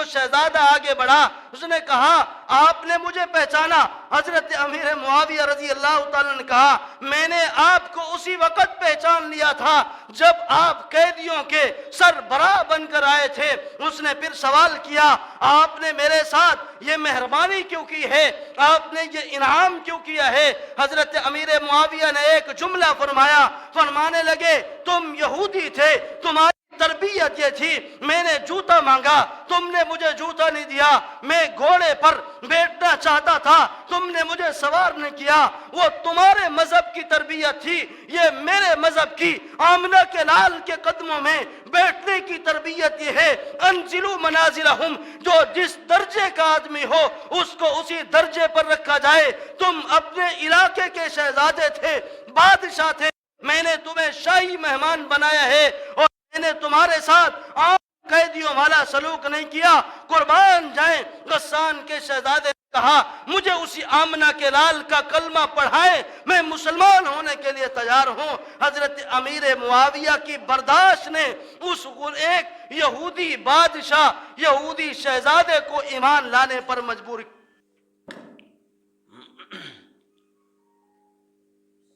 شہزادہ آگے بڑھا، اس نے کہا آپ نے مجھے پہچانا؟ حضرت امیر معاویہ رضی اللہ تعالیٰ نے کہا میں نے آپ کو اسی وقت پہچان لیا تھا جب آپ قیدیوں کے سربراہ بن کر آئے تھے۔ اس نے پھر سوال کیا آپ نے میرے ساتھ یہ مہربانی کیوں کی ہے، آپ نے یہ انعام کیوں کیا ہے؟ حضرت امیر معاویہ نے ایک جملہ فرمایا، فرمانے لگے تم یہودی تھے، تمہاری تربیت یہ تھی، میں نے جوتا مانگا تم نے مجھے جوتا نہیں دیا، میں گھوڑے پر بیٹھنا چاہتا تھا تم نے مجھے سوار نہیں کیا، وہ تمہارے مذہب کی تربیت تھی، یہ میرے مذہب کی آمنہ کے لال کے قدموں میں بیٹھنے کی تربیت یہ ہے۔ انزلوا منازلہم، جو جس درجے کا آدمی ہو اس کو اسی درجے پر رکھا جائے۔ تم اپنے علاقے کے شہزادے تھے، بادشاہ تھے، میں نے تمہیں شاہی مہمان بنایا ہے اور میں نے تمہارے ساتھ عام قیدیوں والا سلوک نہیں کیا۔ قربان جائیں غسان کے شہزادے نے کہا مجھے اسی آمنہ کے لال کا کلمہ پڑھائیں، میں مسلمان ہونے کے لیے تیار ہوں۔ حضرت امیر معاویہ کی برداشت نے اس ایک یہودی بادشاہ، یہودی شہزادے کو ایمان لانے پر مجبور کیا۔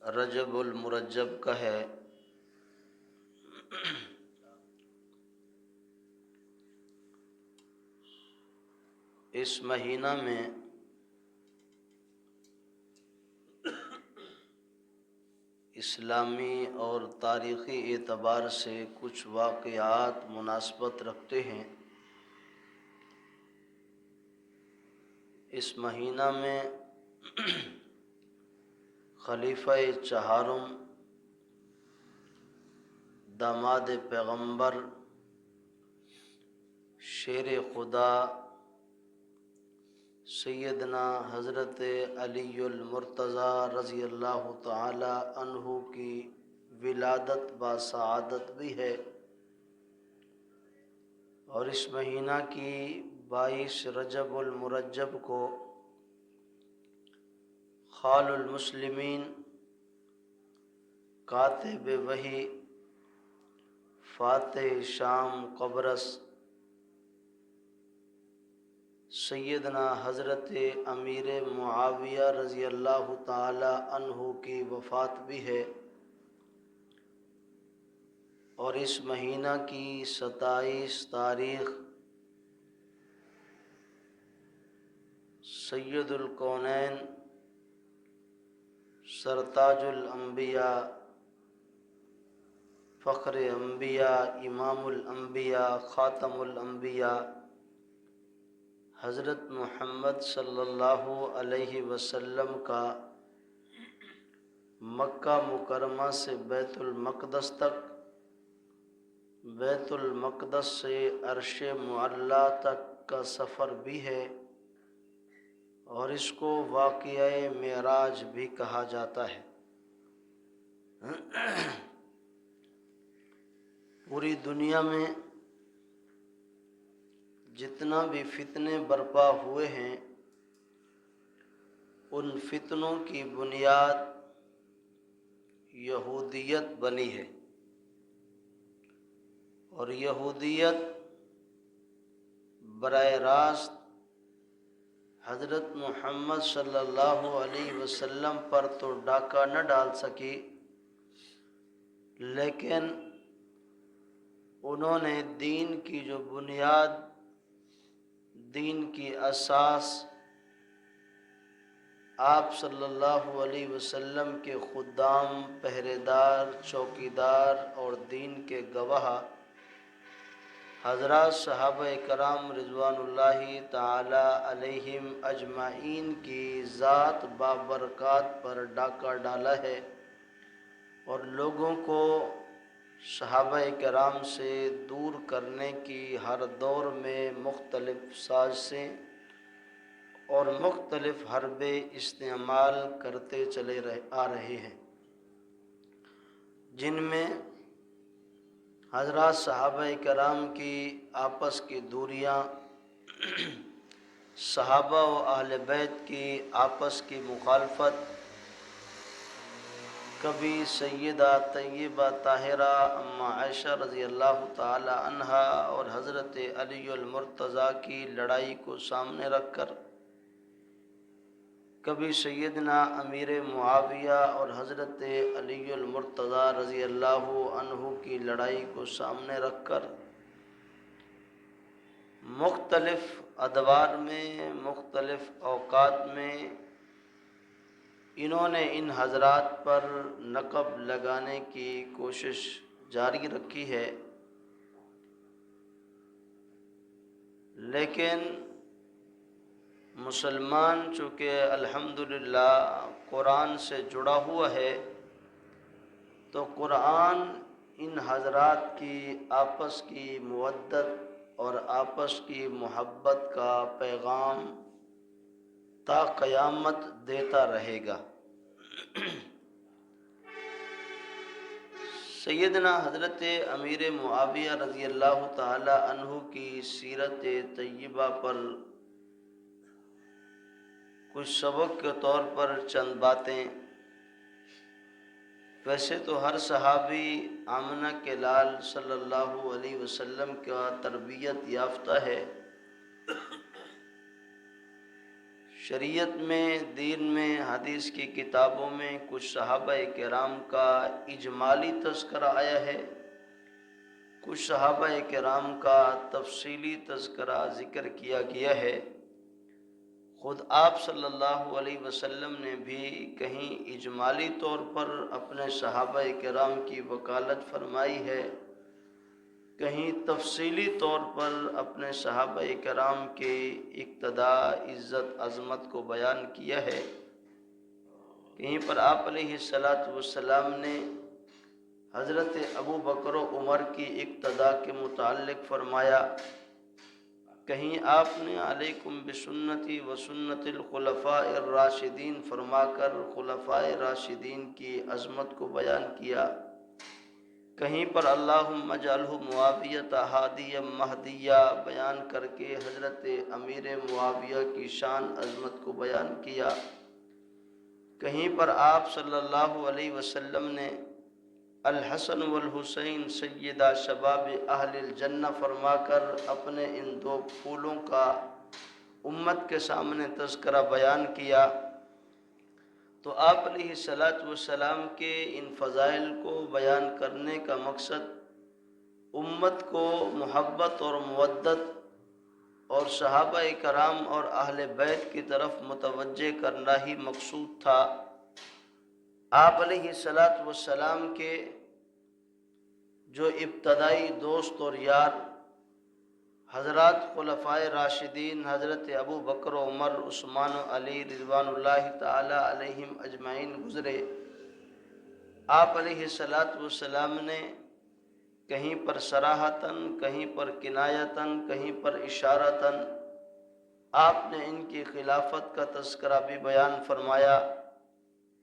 رجب المرجب کا ہے، اس مہینہ میں اسلامی اور تاریخی اعتبار سے کچھ واقعات مناسبت رکھتے ہیں۔ اس مہینہ میں خلیفہ چہارم داماد پیغمبر شیر خدا سیدنا حضرت علی المرتضی رضی اللہ تعالی عنہ کی ولادت با سعادت بھی ہے، اور اس مہینہ کی 22 رجب المرجب کو خال المسلمین، کاتب وحی، فاتح شام قبرص سیدنا حضرت امیر معاویہ رضی اللہ تعالی عنہ کی وفات بھی ہے، اور اس مہینہ کی 27 تاریخ سید الکونین، سرتاج الانبیاء، فخر انبیاء، امام الانبیاء، خاتم الانبیاء حضرت محمد صلی اللہ علیہ وسلم کا مکہ مکرمہ سے بیت المقدس تک، بیت المقدس سے عرش معلی تک کا سفر بھی ہے، اور اس کو واقعہ معراج بھی کہا جاتا ہے۔ پوری دنیا میں جتنا بھی فتنے برپا ہوئے ہیں ان فتنوں کی بنیاد یہودیت بنی ہے، اور یہودیت براہ راست حضرت محمد صلی اللہ علیہ وسلم پر تو ڈاکہ نہ ڈال سکی، لیکن انہوں نے دین کی جو بنیاد، دین کی اساس، آپ صلی اللہ علیہ وسلم کے خدام، پہرے دار، چوکیدار اور دین کے گواہ حضرات صحابہ کرام رضوان اللہ تعالی علیہم اجمعین کی ذات بابرکات پر ڈاکہ ڈالا ہے، اور لوگوں کو صحابہ کرام سے دور کرنے کی ہر دور میں مختلف سازشیں اور مختلف حربے استعمال کرتے چلے آ رہے ہیں، جن میں حضرات صحابہ کرام کی آپس کی دوریاں، صحابہ و اہل بیت کی آپس کی مخالفت، کبھی سیدہ طیبہ طاہرہ اما عائشہ رضی اللہ تعالی عنہا اور حضرت علی المرتضیٰ کی لڑائی کو سامنے رکھ کر، کبھی سیدنا امیر معاویہ اور حضرت علی المرتضیٰ رضی اللہ عنہ کی لڑائی کو سامنے رکھ کر، مختلف ادوار میں، مختلف اوقات میں انہوں نے ان حضرات پر نقب لگانے کی کوشش جاری رکھی ہے، لیکن مسلمان چونکہ الحمدللہ قرآن سے جڑا ہوا ہے، تو قرآن ان حضرات کی آپس کی مودت اور آپس کی محبت کا پیغام تا قیامت دیتا رہے گا۔ سیدنا حضرت امیر معاویہ رضی اللہ تعالی عنہ کی سیرت طیبہ پر کچھ سبق کے طور پر چند باتیں۔ ویسے تو ہر صحابی آمنہ کے لال صلی اللہ علیہ وسلم کا تربیت یافتہ ہے، شریعت میں، دین میں، حدیث کی کتابوں میں کچھ صحابہ کرام کا اجمالی تذکرہ آیا ہے، کچھ صحابہ کرام کا تفصیلی تذکرہ ذکر کیا گیا ہے۔ خود آپ صلی اللہ علیہ وسلم نے بھی کہیں اجمالی طور پر اپنے صحابہ کرام کی وکالت فرمائی ہے، کہیں تفصیلی طور پر اپنے صحابہ کرام کے اقتداء، عزت، عظمت کو بیان کیا ہے۔ کہیں پر آپ علیہ السلام نے حضرت ابو بکر و عمر کی اقتداء کے متعلق فرمایا، کہیں آپ نے علیکم بسنتی و سنت الخلفاء الراشدین فرما کر خلفاء راشدین کی عظمت کو بیان کیا، کہیں پر اللہم اجعلہ معاویۃ ہادیا مہدیہ بیان کر کے حضرت امیر معاویہ کی شان عظمت کو بیان کیا، کہیں پر آپ صلی اللہ علیہ وسلم نے الحسن والحسین سیدہ شباب اہل الجنہ فرما کر اپنے ان دو پھولوں کا امت کے سامنے تذکرہ بیان کیا۔ تو آپ علیہ السلام کے ان فضائل کو بیان کرنے کا مقصد امت کو محبت اور مودت اور صحابہ کرام اور اہل بیت کی طرف متوجہ کرنا ہی مقصود تھا۔ آپ علیہ السلام کے جو ابتدائی دوست اور یار حضرات خلفائے راشدین حضرت ابو بکر و عمر، عثمان و علی رضوان اللہ تعالی علیہم اجمعین گزرے، آپ علیہ السلام نے کہیں پر صراحتاً، کہیں پر کنایتاً، کہیں پر اشارتاً آپ نے ان کی خلافت کا تذکرہ بھی بیان فرمایا،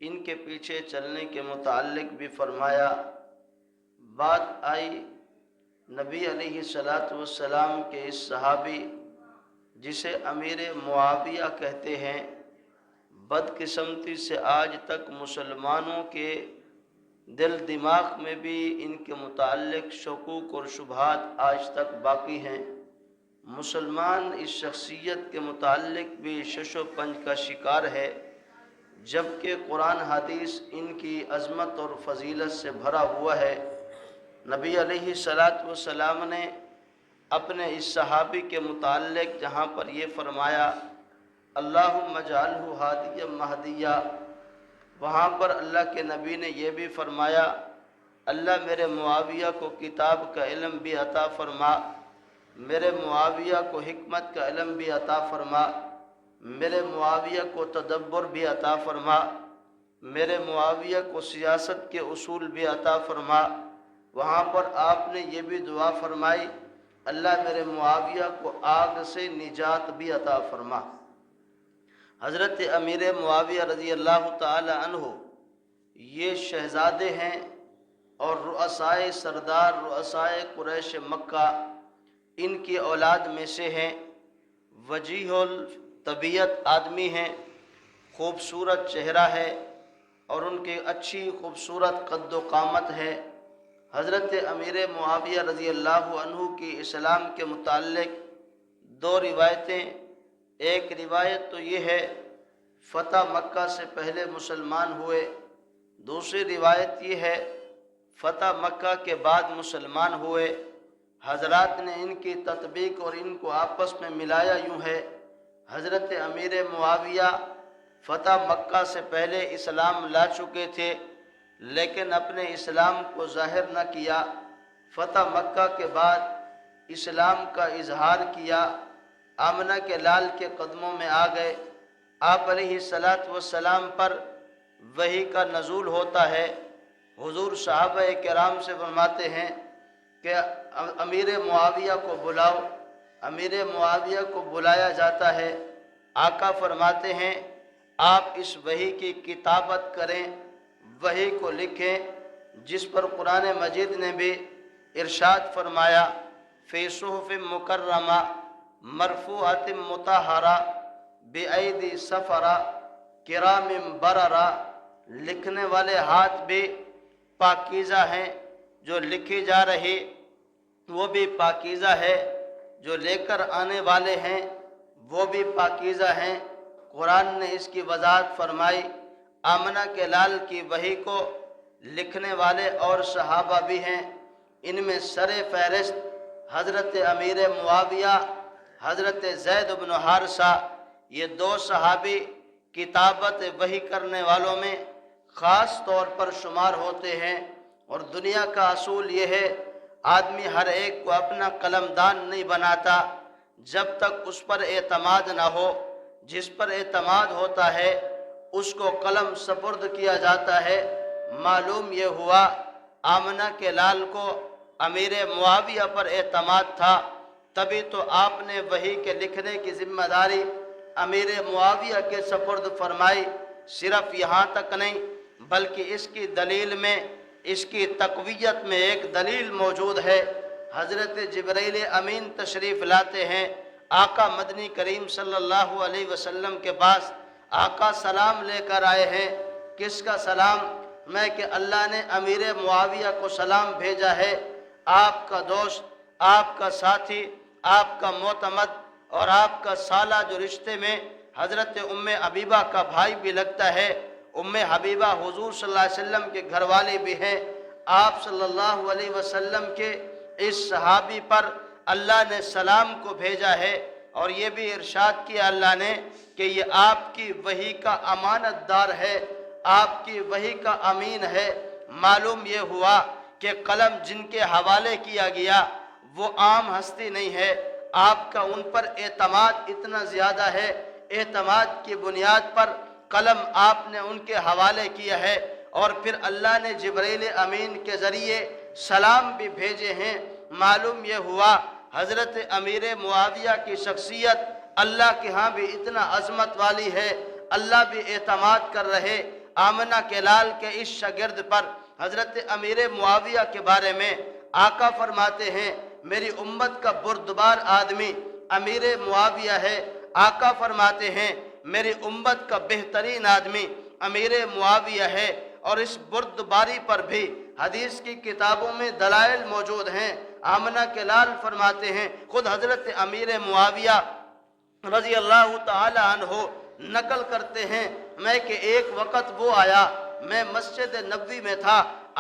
ان کے پیچھے چلنے کے متعلق بھی فرمایا۔ بات آئی نبی علیہ السلام کے اس صحابی جسے امیر معاویہ کہتے ہیں، بدقسمتی سے آج تک مسلمانوں کے دل دماغ میں بھی ان کے متعلق شکوک اور شبہات آج تک باقی ہیں۔ مسلمان اس شخصیت کے متعلق بھی شش و پنج کا شکار ہے، جبکہ قرآن حدیث ان کی عظمت اور فضیلت سے بھرا ہوا ہے۔ نبی علیہ السلام نے اپنے اس صحابی کے متعلق جہاں پر یہ فرمایا اللہم اجعلہ ہادیا مہدیہ، وہاں پر اللہ کے نبی نے یہ بھی فرمایا اللہ میرے معاویہ کو کتاب کا علم بھی عطا فرما، میرے معاویہ کو حکمت کا علم بھی عطا فرما، میرے معاویہ کو تدبر بھی عطا فرما، میرے معاویہ کو سیاست کے اصول بھی عطا فرما۔ وہاں پر آپ نے یہ بھی دعا فرمائی اللہ میرے معاویہ کو آگ سے نجات بھی عطا فرما۔ حضرت امیر معاویہ رضی اللہ تعالی عنہ یہ شہزادے ہیں اور رؤسائے سردار رؤسائے قریش مکہ ان کی اولاد میں سے ہیں، وجیح الطبیعت آدمی ہیں، خوبصورت چہرہ ہے، اور ان کی اچھی خوبصورت قد و قامت ہے۔ حضرت امیر معاویہ رضی اللہ عنہ کی اسلام کے متعلق دو روایتیں، ایک روایت تو یہ ہے فتح مکہ سے پہلے مسلمان ہوئے، دوسری روایت یہ ہے فتح مکہ کے بعد مسلمان ہوئے۔ حضرات نے ان کی تطبیق اور ان کو آپس میں ملایا یوں ہے، حضرت امیر معاویہ فتح مکہ سے پہلے اسلام لا چکے تھے لیکن اپنے اسلام کو ظاہر نہ کیا، فتح مکہ کے بعد اسلام کا اظہار کیا، آمنہ کے لال کے قدموں میں آ گئے۔ آپ علیہ الصلاۃ والسلام پر وحی کا نزول ہوتا ہے۔ حضور صحابہ کرام سے فرماتے ہیں کہ امیر معاویہ کو بلاؤ، امیر معاویہ کو بلایا جاتا ہے۔ آقا فرماتے ہیں آپ اس وحی کی کتابت کریں، وحی کو لکھیں، جس پر قرآن مجید نے بھی ارشاد فرمایا فی صحف مکرمہ مرفوعۃ مطہرہ بأیدی سفرہ کرام بررہ، لکھنے والے ہاتھ بھی پاکیزہ ہیں، جو لکھی جا رہی وہ بھی پاکیزہ ہے، جو لے کر آنے والے ہیں وہ بھی پاکیزہ ہیں۔ قرآن نے اس کی وضاحت فرمائی۔ آمنہ کے لال کی وحی کو لکھنے والے اور صحابہ بھی ہیں، ان میں سر فہرست حضرت امیر معاویہ، حضرت زید بن حارثہ، یہ دو صحابی کتابت وحی کرنے والوں میں خاص طور پر شمار ہوتے ہیں۔ اور دنیا کا اصول یہ ہے آدمی ہر ایک کو اپنا قلم دان نہیں بناتا جب تک اس پر اعتماد نہ ہو، جس پر اعتماد ہوتا ہے اس کو قلم سپرد کیا جاتا ہے۔ معلوم یہ ہوا آمنہ کے لال کو امیر معاویہ پر اعتماد تھا، تبھی تو آپ نے وحی کے لکھنے کی ذمہ داری امیر معاویہ کے سپرد فرمائی۔ صرف یہاں تک نہیں بلکہ اس کی دلیل میں، اس کی تقویت میں ایک دلیل موجود ہے۔ حضرت جبرائیل امین تشریف لاتے ہیں آقا مدنی کریم صلی اللہ علیہ وسلم کے پاس۔ آقا سلام لے کر آئے ہیں، کس کا سلام؟ میں کہ اللہ نے امیر معاویہ کو سلام بھیجا ہے، آپ کا دوست، آپ کا ساتھی، آپ کا معتمد اور آپ کا سالہ، جو رشتے میں حضرت ام حبیبہ کا بھائی بھی لگتا ہے۔ ام حبیبہ حضور صلی اللہ علیہ وسلم کے گھر والے بھی ہیں۔ آپ صلی اللہ علیہ وسلم کے اس صحابی پر اللہ نے سلام کو بھیجا ہے اور یہ بھی ارشاد کیا اللہ نے کہ یہ آپ کی وحی کا امانت دار ہے، آپ کی وحی کا امین ہے۔ معلوم یہ ہوا کہ قلم جن کے حوالے کیا گیا وہ عام ہستی نہیں ہے، آپ کا ان پر اعتماد اتنا زیادہ ہے، اعتماد کی بنیاد پر قلم آپ نے ان کے حوالے کیا ہے اور پھر اللہ نے جبرائیل امین کے ذریعے سلام بھی بھیجے ہیں۔ معلوم یہ ہوا حضرت امیر معاویہ کی شخصیت اللہ کے ہاں بھی اتنا عظمت والی ہے، اللہ بھی اعتماد کر رہے آمنہ کے لال کے اس شاگرد پر۔ حضرت امیر معاویہ کے بارے میں آقا فرماتے ہیں میری امت کا بردبار آدمی امیر معاویہ ہے۔ آقا فرماتے ہیں میری امت کا بہترین آدمی امیر معاویہ ہے۔ اور اس بردباری پر بھی حدیث کی کتابوں میں دلائل موجود ہیں۔ آمنہ کے لال فرماتے ہیں خود حضرت امیر معاویہ رضی اللہ تعالی عنہ نقل کرتے ہیں میں کہ ایک وقت وہ آیا، میں مسجد نبوی میں تھا،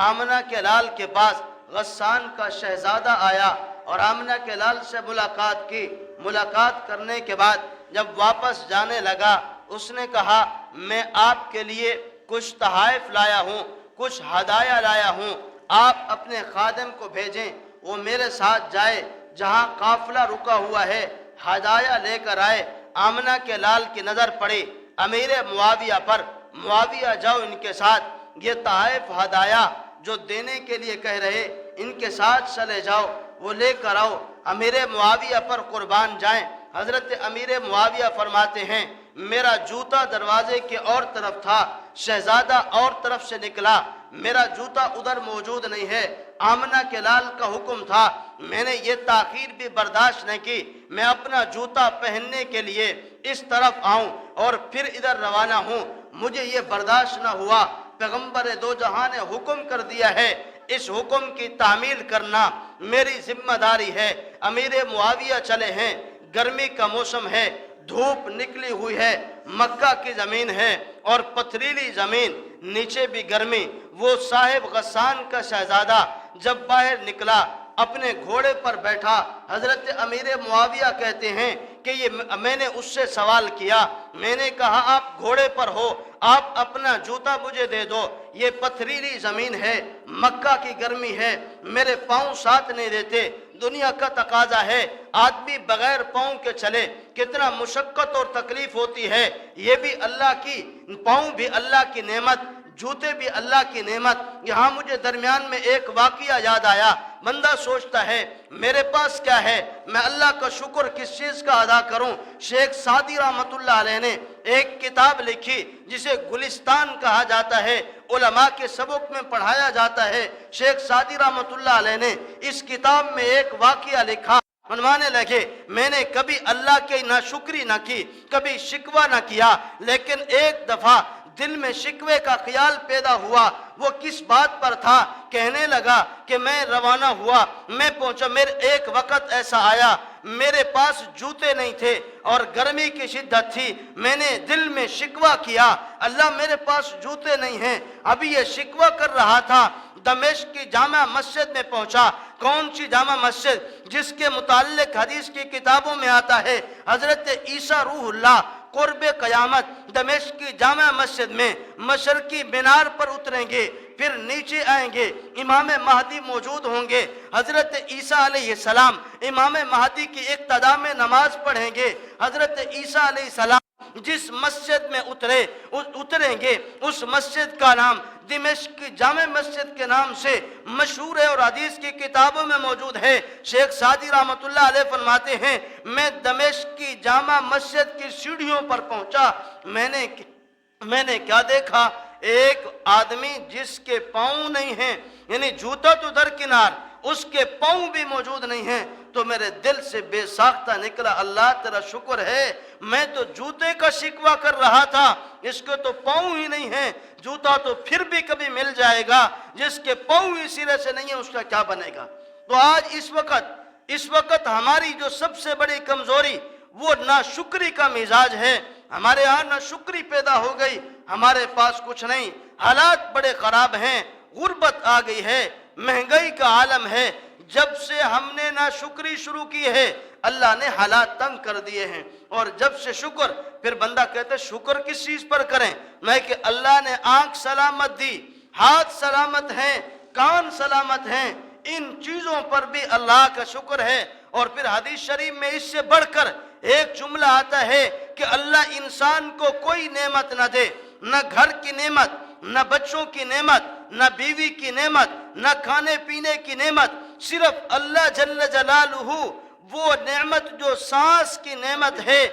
آمنہ کے لال کے پاس غسان کا شہزادہ آیا اور آمنہ کے لال سے ملاقات کی۔ ملاقات کرنے کے بعد جب واپس جانے لگا اس نے کہا میں آپ کے لیے کچھ تحائف لایا ہوں، کچھ ہدایہ لایا ہوں، آپ اپنے خادم کو بھیجیں وہ میرے ساتھ جائے جہاں قافلہ رکا ہوا ہے، ہدایہ لے کر آئے۔ آمنہ کے لال کی نظر پڑی امیر معاویہ پر، معاویہ جاؤ ان کے ساتھ، یہ تحائف ہدایہ جو دینے کے لیے کہہ رہے ان کے ساتھ چلے جاؤ، وہ لے کر آؤ، امیر معاویہ پر قربان جائیں۔ حضرت امیر معاویہ فرماتے ہیں میرا جوتا دروازے کے اور طرف تھا، شہزادہ اور طرف سے نکلا، میرا جوتا ادھر موجود نہیں ہے۔ آمنہ کے لال کا حکم تھا، میں نے یہ تاخیر بھی برداشت نہیں کی، میں اپنا جوتا پہننے کے لیے اس طرف آؤں اور پھر ادھر روانہ ہوں۔ مجھے یہ برداشت نہ ہوا पैगंबर दो जहां ने हुक्म कर दिया है, इस हुक्म की तामील करना मेरी जिम्मेदारी है। अमीर मुआविया चले हैं, गर्मी का मौसम है, धूप निकली हुई है, मक्का की ज़मीन है और पथरीली ज़मीन, नीचे भी गर्मी। वो साहिब गस्सान का शहजादा जब बाहर निकला, अपने घोड़े पर बैठा, हज़रत अमीर मुआविया कहते हैं कि ये मैंने उससे सवाल किया, मैंने कहा आप घोड़े पर हो, आप अपना जूता मुझे दे दो, ये पथरीली ज़मीन है, मक्का की गर्मी है, मेरे पाँव साथ नहीं देते, दुनिया का तकाजा है, आदमी बगैर पाँव के चले, कितना मुशक्क़त और तकलीफ होती है, ये भी अल्लाह की, पाँव भी अल्लाह की नेमत, जूते भी अल्लाह की नेमत। यहाँ मुझे दरमियान में एक वाक़या याद आया। बंदा सोचता है मेरे पास क्या है, मैं अल्लाह का शुक्र किस चीज़ का अदा करूँ। शेख सादी रहमतुल्लाह अलैह ने एक किताब लिखी जिसे गुलिस्तान कहा जाता है, उलमा के सबक में पढ़ाया जाता है। शेख सादी रहमतुल्लाह अलैह ने इस किताब में एक वाक़या लिखा, मनवाने लगे, मैंने कभी अल्लाह की नाशुक्री ना की, कभी शिकवा ना किया, लेकिन एक दफ़ा दिल में शिकवे का ख्याल पैदा हुआ। वो किस बात पर था, कहने लगा कि मैं रवाना हुआ, मैं पहुंचा, मेरे एक वक्त ऐसा आया, मेरे पास जूते नहीं थे और गर्मी की शिद्दत थी, मैंने दिल में शिकवा किया, अल्लाह मेरे पास जूते नहीं हैं। अभी ये शिकवा कर रहा था, दमिश्क की जामा मस्जिद में पहुंचा। कौन सी जामा मस्जिद? जिसके मुताल्लिक हदीस की किताबों में आता है, हजरत ईसा रूहुल्लाह कुर्बे क़यामत दमिश्क की जामा मस्जिद में मशरकी मीनार पर उतरेंगे, फिर नीचे आएंगे, इमाम महदी मौजूद होंगे, हजरत ईसा अलैहिस्सलाम इमाम महदी की इक्तदा में नमाज पढ़ेंगे। हजरत ईसा अलैहिस्सलाम जिस मस्जिद में उतरेंगे उस मस्जिद का नाम दिमिश्क की जामे मस्जिद के नाम से मशहूर है और हदीस की किताबों में मौजूद है। शेख सादी रहमतुल्लाह अलैह फरमाते हैं, मैं दमिश्क की जामा मस्जिद की सीढ़ियों पर पहुंचा, मैंने क्या देखा, एक आदमी जिसके पाँव नहीं हैं, यानी जूता तो दरकिनार, उसके पाँव भी मौजूद नहीं हैं। तो मेरे दिल से बेसाख्ता निकला, अल्लाह तेरा शुक्र है, मैं तो जूते का शिकवा कर रहा था, इसके तो पाँव ही नहीं है, जूता तो फिर भी कभी मिल जाएगा, जिसके पाँव ही सिरे से नहीं है उसका क्या बनेगा। तो आज इस वक्त हमारी जो सबसे बड़ी कमजोरी वो नाशुक्री का मिजाज है। हमारे यहाँ नाशुक्री पैदा हो गई, हमारे पास कुछ नहीं, हालात बड़े खराब हैं, गुर्बत आ गई है, महंगाई का आलम है। जब से हमने नाशुक्री शुरू की है अल्लाह ने हालात तंग कर दिए हैं। और जब से शुक्र, फिर बंदा कहते शुक्र किस चीज पर करें, मैं कि अल्लाह ने आंख सलामत दी, हाथ सलामत हैं, कान सलामत हैं, इन चीजों पर भी अल्लाह का शुक्र है। और फिर हदीस शरीफ में इससे बढ़कर एक जुमला आता है कि अल्लाह इंसान को कोई नेमत न दे, न घर की नेमत, न बच्चों की नेमत, न बीवी की नेमत, न खाने पीने की नेमत, सिर्फ अल्लाह जल्ल जलालुहु वो नेमत जो सांस की नेमत है।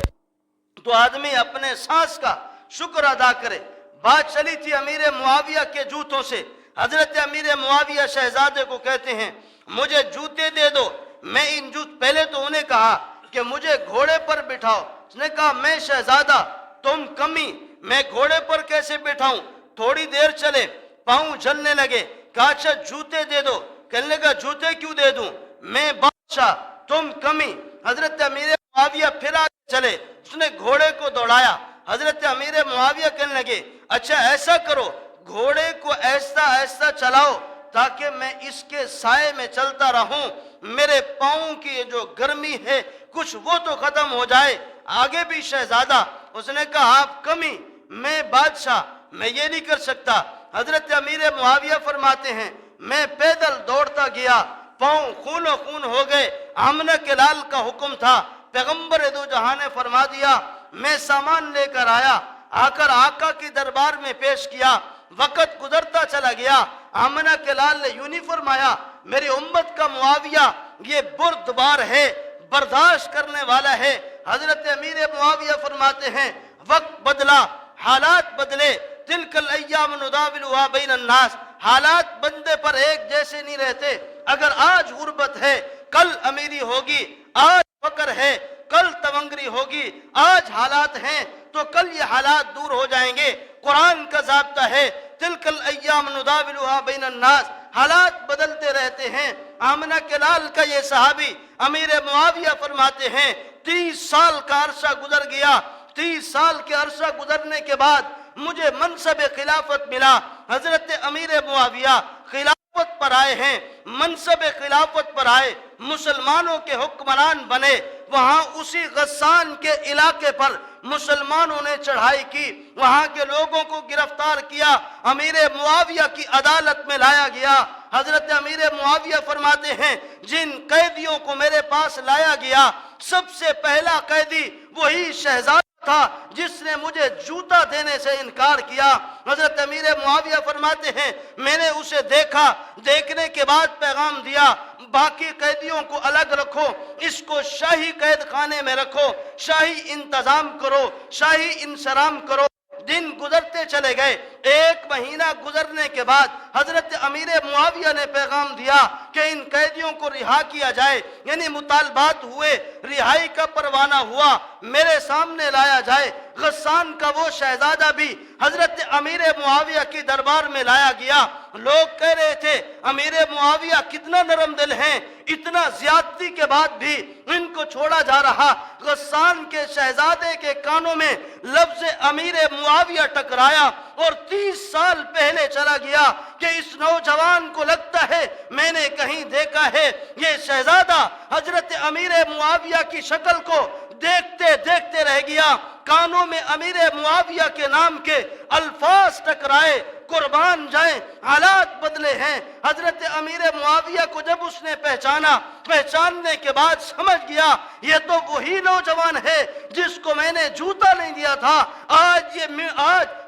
तो आदमी अपने सांस का शुक्र अदा करे। बात चली थी अमीर मुआविया के जूतों से। हजरत अमीर मुआविया शहजादे को कहते हैं मुझे जूते दे दो, मैं इन पहले तो उन्हें कहा कि मुझे घोड़े पर बिठाओ। उसने कहा मैं शहजादा, तुम कमी, मैं घोड़े पर कैसे बिठाऊं। थोड़ी देर चले, पाँव जलने लगे, कहा अच्छा जूते दे दो। कहने लगा जूते क्यों दे दूं, मैं बादशाह, तुम कमी। हजरत अमीर मुआविया फिर आगे चले, उसने घोड़े को दौड़ाया। हजरत अमीर मुआविया कहने लगे अच्छा ऐसा करो, घोड़े को ऐसा ऐसा चलाओ ताकि मैं इसके साए में चलता रहूं, मेरे पाँव की जो गर्मी है कुछ वो तो खत्म हो जाए। आगे भी शहजादा, उसने कहा आप कमी, मैं बादशाह, मैं ये नहीं कर सकता। हजरत अमीर मुआविया फरमाते हैं मैं पैदल दौड़ता गया, पाँव खूनो खून हो गए। आमना के लाल का हुक्म था, पैगंबर दो जहां ने फरमा दिया, मैं सामान लेकर आया, आकर आका की दरबार में पेश किया। वक्त गुजरता चला गया, आमना के लाल ने यूं नहीं फरमाया मेरी उम्मत का मुआविया ये बुर्दबार है, बर्दाश्त करने वाला है। हजरत अमीर मुआविया फरमाते हैं वक्त बदला, हालात बदले, तिलकल अय्याम नुदाविलुहा बैनन नास, हालात बंदे पर एक जैसे नहीं रहते। अगर आज गुर्बत है कल अमीरी होगी, आज फकर है कल तवंगरी होगी, आज हालात हैं तो कल ये हालात दूर हो जाएंगे। कुरान का ज़ाब्ता है तिलकल अय्याम नुदाविलुहा बैनन नास, हालात बदलते रहते हैं। आमना के लाल का ये सहाबी अमीर मुआविया फरमाते हैं 30 साल का अरसा गुजर गया। 30 साल के अरसा गुजरने के बाद मुझे मनसब खिलाफत मिला। हजरत अमीर मुआविया खिलाफत पर आए हैं, मनसब खिलाफत पर आए, मुसलमानों के हुक्मरान बने। वहां उसी गस्सान के इलाके पर मुसलमानों ने चढ़ाई की, वहां के लोगों को गिरफ्तार किया, अमीर मुआविया की अदालत में लाया गया। हजरत अमीर मुआविया फरमाते हैं जिन कैदियों को मेरे पास लाया गया, सबसे पहला कैदी वही शहजादा था जिसने मुझे जूता देने से इनकार किया। हजरत अमीर मुआविया फरमाते हैं मैंने उसे देखा, देखने के बाद पैगाम दिया बाकी कैदियों को अलग रखो, इसको शाही कैद खाने में रखो, शाही इंतजाम करो, शाही इंसराम करो। दिन गुजरते चले गए। 1 महीना गुजरने के बाद हजरत अमीर मुआविया ने पैगाम दिया कि इन कैदियों को रिहा किया जाए, यानी मुतालबात हुए, रिहाई का परवाना हुआ, मेरे सामने लाया जाए। गस्सान का वो शहजादा भी हजरत अमीर मुआविया की दरबार में लाया गया। लोग कह रहे थे अमीर मुआविया कितना नरम दिल हैं, इतना ज्यादती के बाद भी इनको छोड़ा जा रहा। गस्सान के शहजादे के कानों में लफ्ज अमीर मुआविया टकराया और 30 साल पहले चला गया कि इस नौजवान को लगता है मैंने कहीं देखा है। ये शहजादा हजरत अमीर मुआविया की शक्ल को देखते देखते रह गया। कानों में अमीर मुआविया के नाम के अल्फाज टकराए, कुर्बान जाए, हालात बदले हैं। हजरत अमीर मुआविया को जब उसने पहचाना, पहचानने के बाद समझ गया ये तो वही नौजवान है जिसको मैंने जूता नहीं दिया था। आज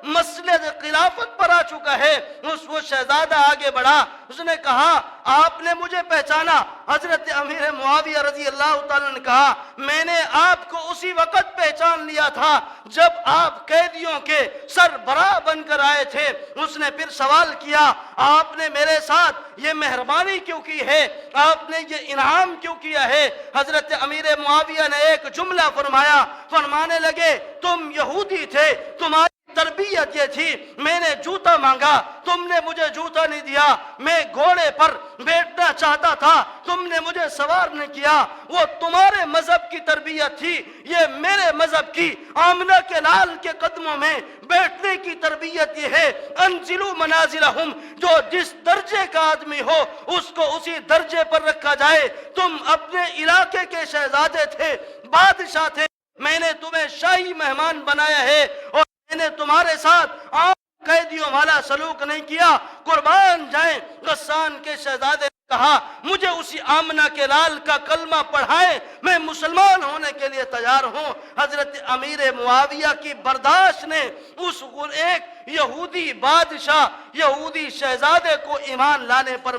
मसले खिलाफत पर आ चुका है। वो शहजादा आगे बढ़ा, उसने कहा आपने मुझे पहचाना? हजरत अमीर मुआविया रजी अल्लाह तआला ने कहा मैंने आपको उसी वक्त पहचान लिया था जब आप कैदियों के सरबराह बनकर आए थे। उसने फिर सवाल किया आपने मेरे साथ ये मेहरबानी क्यों की है, आपने ये इनाम क्यों किया है? हजरत अमीर मुआविया ने एक जुमला फरमाया, फरमाने लगे तुम यहूदी थे, तुम्हारी तरबियत ये थी, मैंने जूता मांगा, तुमने मुझे जूता नहीं दिया, मैं घोड़े पर बैठना चाहता था, तुमने मुझे सवार नहीं किया। वो तुम्हारे मजहब की तरबियत थी, ये मेरे मजहब की आमना के लाल के कदमों में बैठने की तरबियत ये है। अंजिलु मनाजिलहुम, जो जिस दर्जे का आदमी हो उसको उसी दर्जे पर रखा जाए। तुम अपने इलाके के शहजादे थे, बादशाह थे, मैंने तुम्हें शाही मेहमान बनाया है और मैंने तुम्हारे साथ आम कैदियों वाला सलूक नहीं किया। कुर्बान जाए। गस्सान के शहजादे ने कहा मुझे उसी आमना के लाल का कलमा पढ़ाएं, मैं मुसलमान होने के लिए तैयार हूं। हजरत अमीर मुआविया की बर्दाश्त ने उस एक यहूदी बादशाह, यहूदी शहजादे को ईमान लाने पर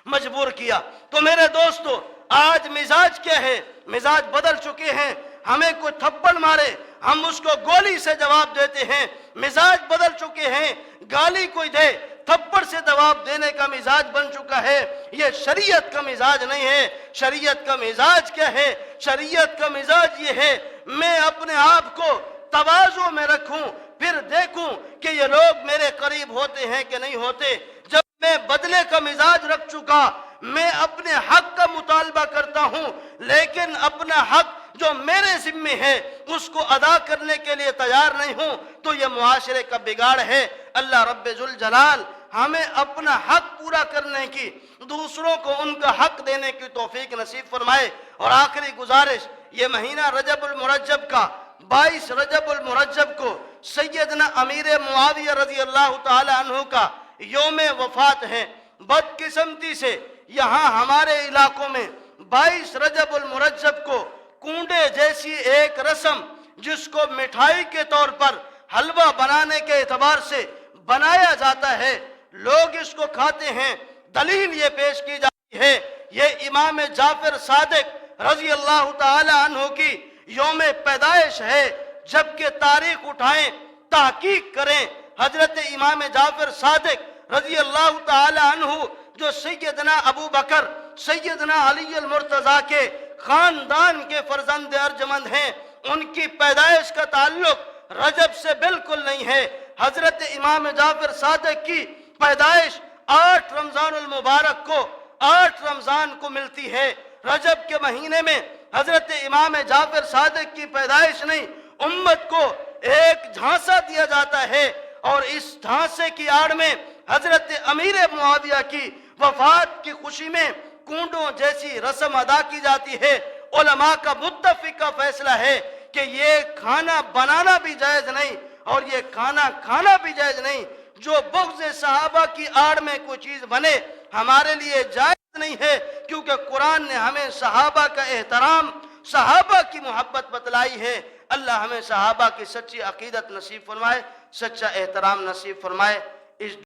मजबूर किया। तो मेरे दोस्तों आज मिजाज क्या है? मिजाज बदल चुके हैं। हमें कोई थप्पड़ मारे हम उसको गोली से जवाब देते हैं। मिजाज बदल चुके हैं। गाली कोई दे थप्पड़ से जवाब देने का मिजाज बन चुका है। ये शरीयत का मिजाज नहीं है। शरीयत का मिजाज क्या है? शरीयत का मिजाज ये है मैं अपने आप को तवाज़ु में रखूं, फिर देखूं कि ये लोग मेरे करीब होते हैं कि नहीं होते। जब मैं बदले का मिजाज रख चुका, मैं अपने हक का मुतालबा करता हूं, लेकिन अपना हक जो मेरे जिम्मे है उसको अदा करने के लिए तैयार नहीं हूं, तो यह मुआशरे का बिगाड़ है। अल्लाह रब्बे जुल जलाल हमें अपना हक पूरा करने की, दूसरों को उनका हक देने की तौफीक नसीब फरमाए। और आखिरी गुजारिश, ये महीना रजबुल मुरज्जब का 22 रजबुल मुरज्जब को सैयदना अमीर मुआविया रजी अल्लाह ताला अन्हु का योम वफात है। बदकिस्मती से यहाँ हमारे इलाकों में 22 रजबुल मुरज्जब को कूंडे जैसी एक रस्म, जिसको मिठाई के तौर पर हलवा बनाने के एतबार से बनाया जाता है, लोग इसको खाते हैं। दलील ये पेश की जाती है ये इमाम जाफर सादिक रजी अल्लाह ताला अन्हु की योम पैदाइश है। जबकि तारीख उठाएं, तहकीक करें, हजरत इमाम जाफर सादिक रजी अल्लाह ताला अन्हु जो सैयदना अबू बकर, सैयदना अली अल मुर्तजा के खानदान के फर्जंद अर्जमंद हैं, उनकी पैदाइश का ताल्लुक रजब से बिल्कुल नहीं है। हजरत इमाम जाफर सादिक की पैदाइश 8 रमजानुल मुबारक को 8 रमजान को मिलती है। रजब के महीने में हजरत इमाम जाफर सादिक की पैदाइश नहीं, उम्मत को एक झांसा दिया जाता है और इस झांसे की आड़ में हजरत अमीर मुआविया की वफात की खुशी में कूडों जैसी रस्म अदा की जाती है। उलमा का मुत्तफिक का फैसला है कि ये खाना बनाना भी जायज नहीं और ये खाना खाना भी जायज नहीं। जो बुग़्ज़ सहाबा की आड़ में कोई चीज बने हमारे लिए जायज नहीं है, क्योंकि कुरान ने हमें सहाबा का एहतराम, सहाबा की मोहब्बत बतलाई है। अल्लाह हमें सहाबा की सच्ची अकीदत नसीब फरमाए, सच्चा एहतराम नसीब फरमाए। इस